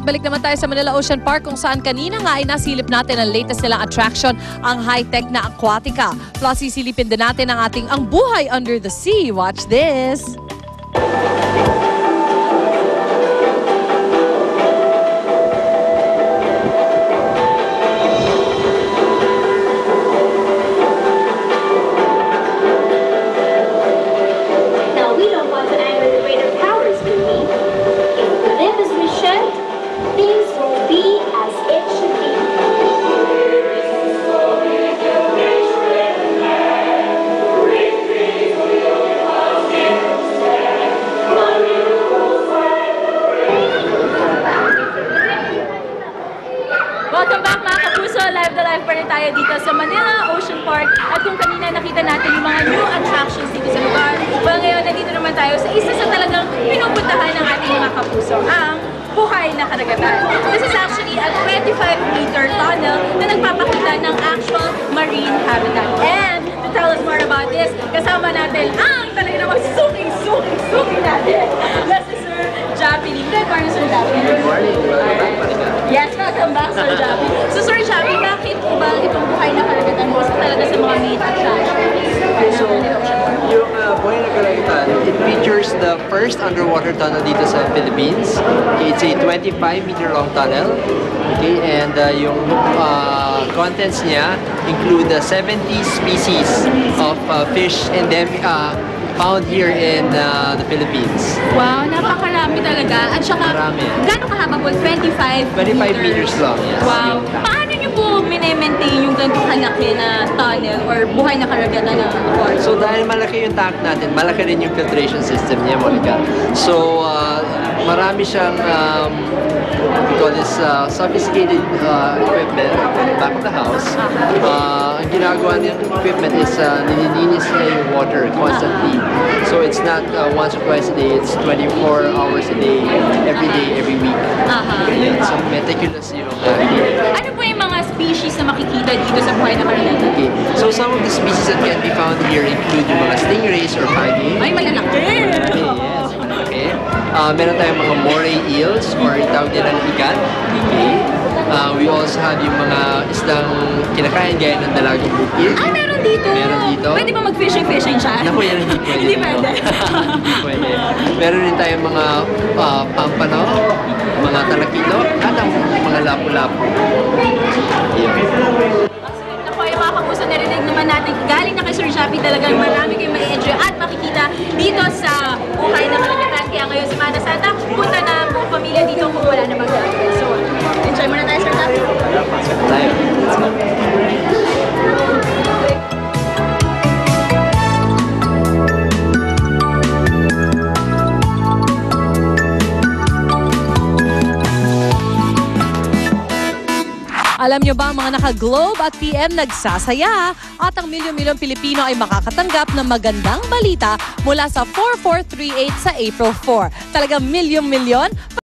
Alright, balik naman tayo sa Manila Ocean Park kung saan kanina nga ay nasilip natin ang latest nilang attraction, ang high-tech na Aquatica. Plus, sisilipin din natin ang buhay under the sea. Watch this! Welcome back mga kapuso! Live na live pa rin tayo dito sa Manila Ocean Park. At kung kanina nakita natin yung mga new attractions dito sa lugar, well ngayon nandito naman tayo sa isa sa talagang pinupuntahan ng ating mga kapuso, ang buhay na karagatan. This is actually a 25-meter tunnel na nagpapakita ng actual marine habitat. And to tell us more about this, kasama natin ang talaga namang suking natin. That's si Sir Jappy. Good morning, Sir Jappy. Good morning. Yes, welcome back, Sir Jappy. So, Sir Jappy, bakit ba itong buhay na karagatan mo isa talaga sa mga main attractions? So, yung buhay na karagatan, it features the first underwater tunnel dito sa Philippines. Okay, it's a 25-meter long tunnel. Okay, and yung contents niya include 70 species of fish endemic found here in the Philippines. Wow, napakarami talaga. At saka, gano'ng kahaba po? 25 meters long, yes. Wow. Paano niyo po mini-maintain yung ganitong kalaki na tunnel or buhay na karagatan na aquarium? So dahil malaki yung tank natin, malaki rin yung filtration system niya, Monica. So marami siyang we call this sophisticated equipment back of the house. Ang ginagawa niyang equipment is nililinis niya yung water constantly. So it's not once or twice a day, it's 24 hours a day, every week. So meticulous yung ano po yung mga species na makikita dito sa buhay na karagatan? Okay. So some of the species that can be found here include yung mga stingrays or pagi. Ay, malalaki! Yes, malaki. Meron tayong mga moray eels or tawag nilang ikat. Okay. We also have yung mga isdang kinakain gaya ng dalagang bukid. Ay, meron dito! Meron dito. Pwede ba mag-fishing siya? Naku, yan hindi pwede. Hindi pwede. Pwede. Meron rin tayong mga pampano, mga talakito, at ang mga lapu-lapu. Naku, yung mga kapuso, narinig naman natin, galing na kay Sir Jappy, talagang marami kayong ma-enjoy at makikita dito sa buhay na karagatan. Kaya ngayon, Semana Santa, punta na ang buong pamilya dito kung wala na mag-gagawin. So, enjoy muna tayo, Sir Jappy. Let's go. Alam nyo ba, mga naka-Globe at PM nagsasaya at ang milyon-milyong Pilipino ay makakatanggap ng magandang balita mula sa 4438 sa April 4. Talagang milyon-milyon